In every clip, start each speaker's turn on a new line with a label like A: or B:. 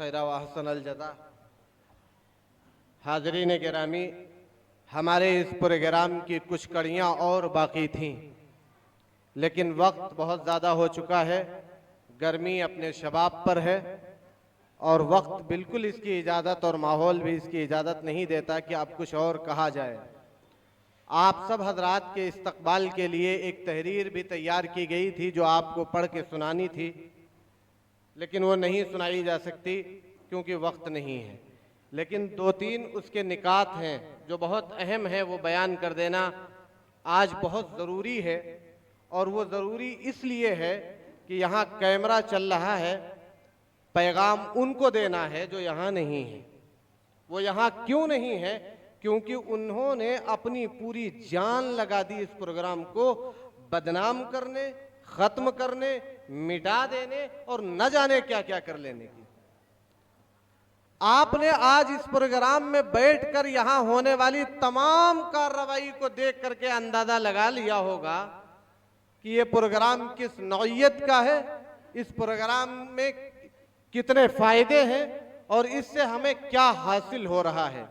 A: खैरा व अहसनल जज़ा। हाज़रीन गिरामी, हमारे इस प्रोग्राम की कुछ कड़ियाँ और बाकी थीं, लेकिन वक्त बहुत ज़्यादा हो चुका है। गर्मी अपने शबाब पर है और वक्त बिल्कुल इसकी इजाज़त और माहौल भी इसकी इजाज़त नहीं देता कि अब कुछ और कहा जाए। आप सब हजरात के इस्तकबाल के लिए एक तहरीर भी तैयार की गई थी जो आपको पढ़ के सुनानी थी, लेकिन वो नहीं सुनाई जा सकती क्योंकि वक्त नहीं है। लेकिन दो तीन उसके निकात हैं जो बहुत अहम है, वो बयान कर देना आज बहुत ज़रूरी है। और वो ज़रूरी इसलिए है कि यहाँ कैमरा चल रहा है, पैगाम उनको देना है जो यहाँ नहीं है। वो यहाँ क्यों नहीं है? क्योंकि उन्होंने अपनी पूरी जान लगा दी इस प्रोग्राम को बदनाम करने, ख़त्म करने, मिटा देने और न जाने क्या क्या कर लेने की। आपने आज इस प्रोग्राम में बैठकर यहाँ होने वाली तमाम कार्रवाई को देख करके अंदाजा लगा लिया होगा कि ये प्रोग्राम किस नौइयत का है, इस प्रोग्राम में कितने फायदे हैं और इससे हमें क्या हासिल हो रहा है।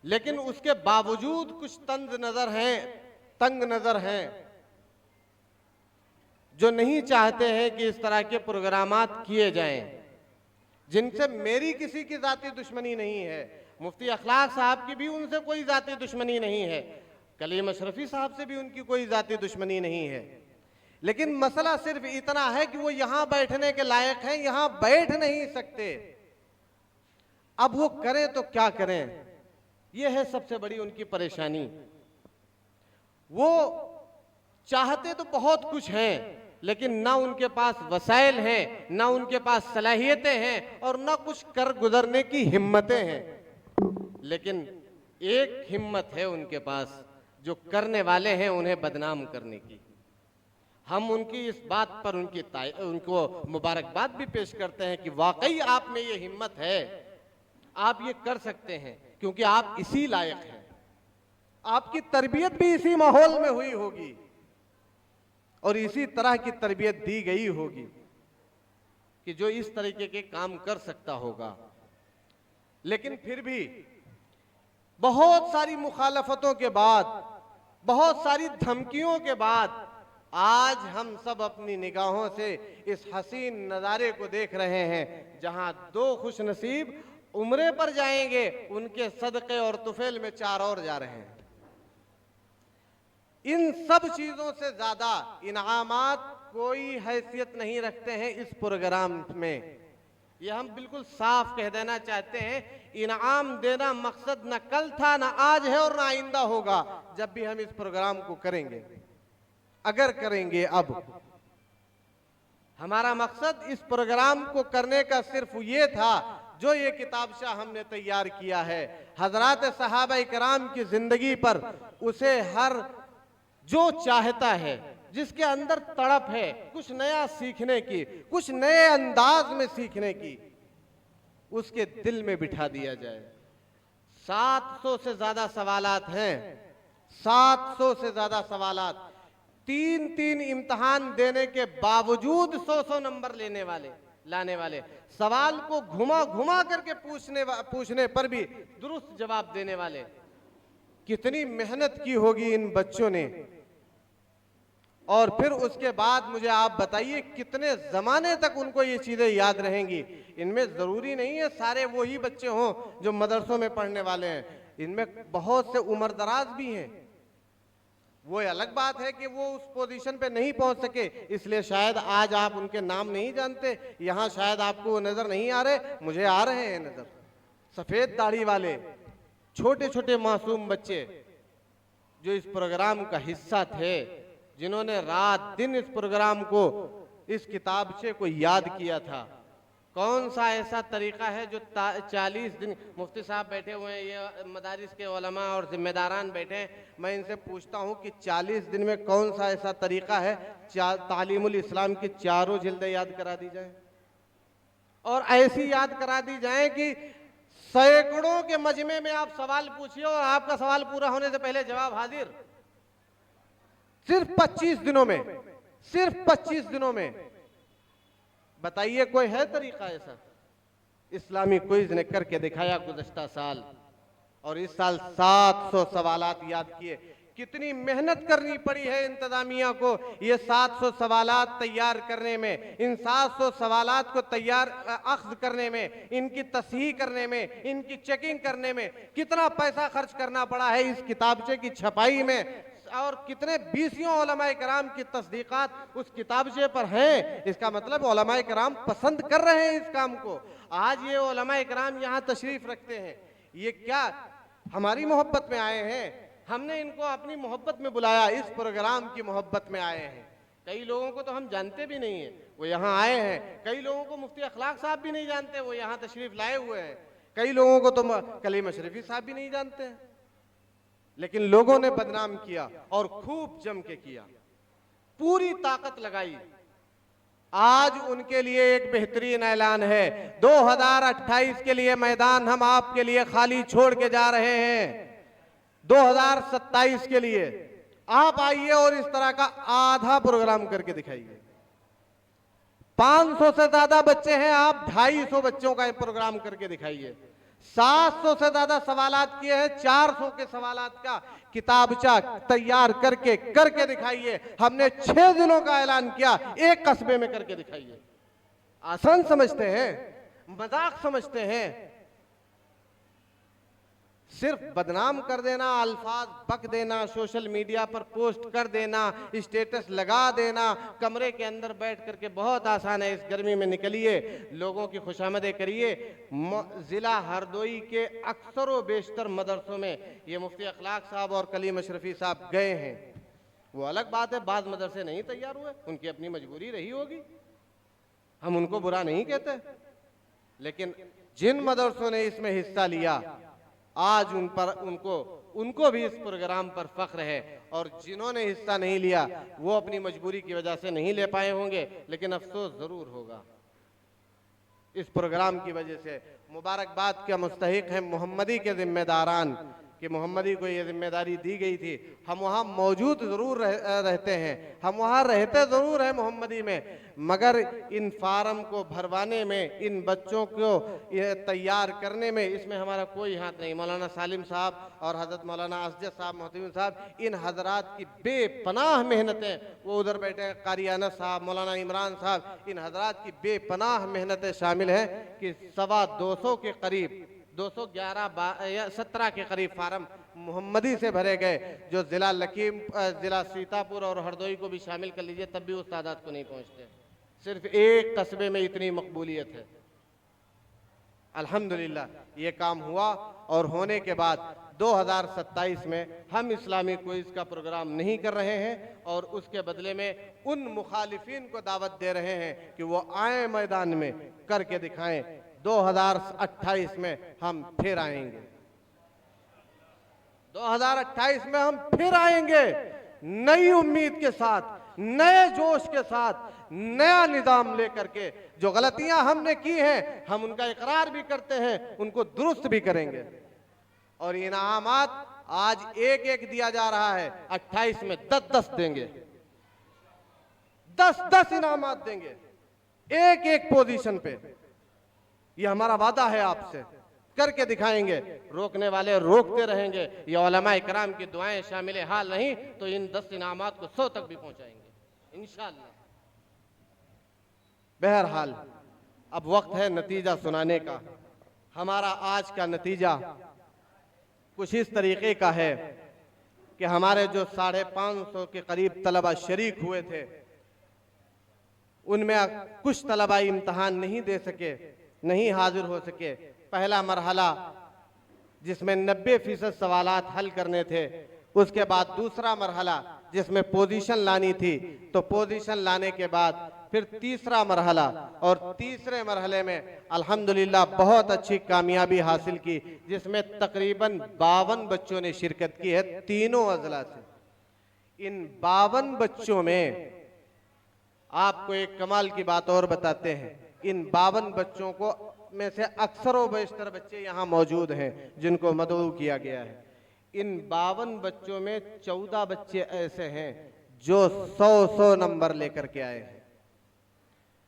A: लेकिन उसके बावजूद कुछ तंग नजर हैं जो नहीं चाहते हैं कि इस तरह के प्रोग्रामात किए जाएं, जिनसे मेरी किसी की जाती दुश्मनी नहीं है, मुफ्ती अखलाक साहब की भी उनसे कोई जाती दुश्मनी नहीं है, कलीम अशरफी साहब से भी उनकी कोई जाती दुश्मनी नहीं है। लेकिन मसला सिर्फ इतना है कि वो यहां बैठने के लायक हैं, यहां बैठ नहीं सकते। अब वो करें तो क्या करें, ये है सबसे बड़ी उनकी परेशानी। वो चाहते तो बहुत कुछ हैं, लेकिन ना उनके पास वसाइल हैं, ना उनके पास सलाहियतें हैं और ना कुछ कर गुजरने की हिम्मतें हैं। लेकिन एक हिम्मत है उनके पास, जो करने वाले हैं उन्हें बदनाम करने की। हम उनकी इस बात पर उनको मुबारकबाद भी पेश करते हैं कि वाकई आप में ये हिम्मत है, आप ये कर सकते हैं, क्योंकि आप इसी लायक हैं। आपकी तरबियत भी इसी माहौल में हुई होगी और इसी तरह की तरबियत दी गई होगी कि जो इस तरीके के काम कर सकता होगा। लेकिन फिर भी बहुत सारी मुखालफतों के बाद, बहुत सारी धमकियों के बाद आज हम सब अपनी निगाहों से इस हसीन नज़ारे को देख रहे हैं, जहां दो खुशनसीब उम्रे पर जाएंगे, उनके सदक़े और तुफेल में चार और जा रहे हैं। इन सब चीजों से ज्यादा इनामात कोई हैसियत नहीं रखते हैं इस प्रोग्राम में। यह हम बिल्कुल साफ कह देना चाहते हैं। इनाम देना मकसद न कल था, न आज है और न आइंदा होगा। जब भी हम इस प्रोग्राम को करेंगे, अगर करेंगे, अब हमारा मकसद इस प्रोग्राम को करने का सिर्फ ये था जो ये किताबशाह हमने तैयार किया है, हजरात सहाबा किराम की जिंदगी पर, उसे हर जो चाहता है, जिसके अंदर तड़प है कुछ नया सीखने की, कुछ नए अंदाज में सीखने की, उसके दिल में बिठा दिया जाए। 700 से ज्यादा सवालात हैं, 700 से ज्यादा सवालात, 3-3 इम्तिहान देने के बावजूद 100 नंबर लाने वाले, सवाल को घुमा घुमा करके पूछने पर भी दुरुस्त जवाब देने वाले। कितनी मेहनत की होगी इन बच्चों ने। और फिर उसके बाद मुझे आप बताइए कितने जमाने तक उनको ये चीजें याद रहेंगी। इनमें जरूरी नहीं है सारे वही बच्चे हों जो मदरसों में पढ़ने वाले हैं, इनमें बहुत से उम्र दराज भी हैं। वो अलग बात है कि वो उस पोजीशन पे नहीं पहुंच सके, इसलिए शायद आज आप उनके नाम नहीं जानते, यहां शायद आपको नजर नहीं आ रहे, मुझे आ रहे हैं नजर। सफेद दाढ़ी वाले छोटे छोटे मासूम बच्चे जो इस प्रोग्राम का हिस्सा थे, जिन्होंने रात दिन इस प्रोग्राम को, इस किताबचे को याद किया था। कौन सा ऐसा तरीका है जो 40 दिन, मुफ्ती साहब बैठे हुए हैं, ये मदारिस के उलमा और जिम्मेदारान बैठे हैं, मैं इनसे पूछता हूं कि 40 दिन में कौन सा ऐसा तरीका है तालीमुल इस्लाम की चारों जिल्दें याद करा दी जाए, और ऐसी याद करा दी जाए कि सैकड़ों के मजमे में आप सवाल पूछिए और आपका सवाल पूरा होने से पहले जवाब हाजिर। सिर्फ 25 दिनों में, सिर्फ 25 दिनों में बताइए कोई है तरीका ऐसा? इस्लामी क्विज ने करके दिखाया गुज़श्ता साल, और इस साल 700 सवालात याद किए। कितनी मेहनत करनी पड़ी है इंतजामिया को ये 700 सवालात तैयार करने में, इन 700 सवालात को तैयार अख्ज़ करने में, इनकी तस्हीह करने में, इनकी चेकिंग करने में कितना पैसा खर्च करना पड़ा है इस किताबचे की छपाई में, और कितने बीसियों उलमाए कराम की तस्दीकात उस किताबचे पर हैं। इसका मतलब उलमाए कराम पसंद कर रहे हैं इस काम को। आज ये उलमाए कराम यहाँ तशरीफ रखते हैं, ये क्या हमारी मोहब्बत में आए हैं? हमने इनको अपनी मोहब्बत में बुलाया, इस प्रोग्राम की मोहब्बत में आए हैं। कई लोगों को तो हम जानते भी नहीं हैं, वो यहाँ आए हैं। कई लोगों को मुफ्ती अखलाक साहब भी नहीं जानते, वो यहाँ तशरीफ लाए हुए हैं। कई लोगों को तो कलीम अशरफी साहब भी नहीं जानते हैं। लेकिन लोगों ने बदनाम किया और खूब जम के किया, पूरी ताकत लगाई। आज उनके लिए एक बेहतरीन ऐलान है, 2028 के लिए मैदान हम आपके लिए खाली छोड़ के जा रहे हैं। 2027 के लिए आप आइए और इस तरह का आधा प्रोग्राम करके दिखाइए। 500 से ज्यादा बच्चे हैं, आप 250 बच्चों का प्रोग्राम करके दिखाइए। 700 से ज्यादा सवालात किए हैं, 400 के सवालात का किताबचा तैयार करके दिखाइए। हमने 6 दिनों का ऐलान किया, एक कस्बे में करके दिखाइए। आसान समझते हैं, मजाक समझते हैं। सिर्फ बदनाम कर देना, अल्फाज बक देना, सोशल मीडिया पर पोस्ट कर देना, स्टेटस लगा देना, कमरे के अंदर बैठ करके बहुत आसान है। इस गर्मी में निकलिए, लोगों की खुशामदें करिए। ज़िला हरदोई के अक्सर बेशतर मदरसों में ये मुफ्ती अखलाक साहब और कलीम अशरफी साहब गए हैं। वो अलग बात है, बाद मदरसे नहीं तैयार हुए, उनकी अपनी मजबूरी रही होगी, हम उनको बुरा नहीं कहते। लेकिन जिन मदरसों ने इसमें हिस्सा लिया, आज उनको भी इस प्रोग्राम पर फख्र है। और जिन्होंने हिस्सा नहीं लिया वो अपनी मजबूरी की वजह से नहीं ले पाए होंगे, लेकिन अफसोस जरूर होगा इस प्रोग्राम की वजह से। मुबारकबाद का मुस्तहिक है मोहम्मदी के जिम्मेदारान कि मोहम्मदी को ये जिम्मेदारी दी गई थी। हम वहाँ मौजूद ज़रूर रहते हैं, हम वहाँ रहते ज़रूर हैं मोहम्मदी में, मगर इन फार्म को भरवाने में, इन बच्चों को तैयार करने में, इसमें हमारा कोई हाथ नहीं। मौलाना सालिम साहब और हज़रत मौलाना असजद साहब मोहतमिन साहब, इन हजरात की बेपनाह मेहनतें, वो उधर बैठे कारी अनस साहब, मौलाना इमरान साहब, इन हजरात की बेपनाह मेहनतें शामिल हैं कि 225 के करीब 211 या 17 के करीब फार्म मोहम्मदी से भरे गए, जो जिला सीतापुर और हरदोई को भी शामिल कर लीजिए तब भी उस तादाद को नहीं पहुंचते। सिर्फ एक कस्बे में इतनी मकबूलियत है। अल्हम्दुलिल्लाह ये काम हुआ, और होने के बाद 2027 में हम इस्लामी क्विज का प्रोग्राम नहीं कर रहे हैं, और उसके बदले में उन मुखालिफिन को दावत दे रहे हैं कि वो आए मैदान में करके दिखाएं। 2028 में हम फिर आएंगे, 2028 में हम फिर आएंगे नई उम्मीद के साथ, नए जोश के साथ, नया निजाम लेकर के। जो गलतियां हमने की हैं हम उनका इकरार भी करते हैं, उनको दुरुस्त भी करेंगे। और इनामात आज एक एक दिया जा रहा है, 28 में 10-10 देंगे, 10-10 इनामात देंगे एक एक पोजीशन पे। ये हमारा वादा है आपसे, करके दिखाएंगे। रोकने वाले रोकते रहेंगे, ये उलमा इकराम की दुआएं शामिल हाल नहीं तो इन 10 इनामात को 100 तक भी पहुंचाएंगे इंशाअल्लाह। बहरहाल अब वक्त है नतीजा सुनाने का। हमारा आज का नतीजा कुछ इस तरीके का है कि हमारे जो 550 के करीब तलबा शरीक हुए थे, उनमें कुछ तलबा इम्तहान नहीं दे सके, नहीं हाजिर हो सके। पहला मरहला जिसमें 90% सवालात हल करने थे, उसके बाद दूसरा मरहला जिसमें पोजीशन लानी थी, तो पोजीशन लाने के बाद फिर तीसरा मरहला, और तीसरे मरहले में अल्हम्दुलिल्लाह बहुत अच्छी कामयाबी हासिल की, जिसमें तकरीबन 52 बच्चों ने शिरकत की है तीनों अजला से। इन 52 बच्चों में आपको एक कमाल की बात और बताते हैं, इन 52 बच्चों को में से अक्सरों बेशतर बच्चे यहाँ मौजूद हैं जिनको मदऊ किया गया है। इन 52 बच्चों में 14 बच्चे ऐसे हैं जो 100 नंबर लेकर के आए हैं।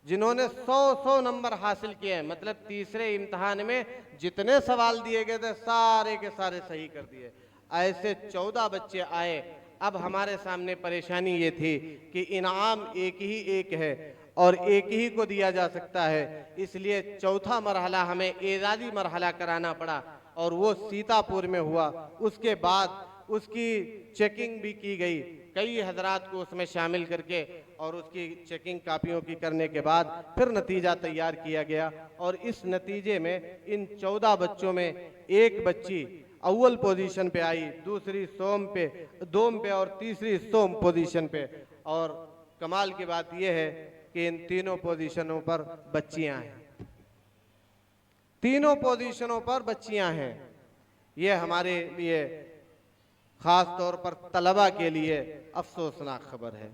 A: जिन्होंने 100 नंबर हासिल किए हैं, मतलब तीसरे इम्तिहान में जितने सवाल दिए गए थे सारे के सारे सही कर दिए। ऐसे 14 बच्चे आए। अब हमारे सामने परेशानी ये थी कि इनाम एक ही एक है और एक ही को दिया जा सकता है, इसलिए चौथा मरहला हमें एजाजी मरहला कराना पड़ा और वो सीतापुर में हुआ। उसके बाद उसकी चेकिंग भी की गई, कई हजरात को उसमें शामिल करके, और उसकी चेकिंग कापियों की करने के बाद फिर नतीजा तैयार किया गया। और इस नतीजे में इन 14 बच्चों में एक बच्ची अव्वल पोजीशन पे आई, दूसरी दोम पे और तीसरी सोम पोजीशन पे। और कमाल की बात यह है कि इन तीनों पोजीशनों पर बच्चियां हैं, तीनों पोजीशनों पर बच्चियां हैं। ये हमारे लिए खास तौर पर तलबा के लिए अफसोसनाक खबर है।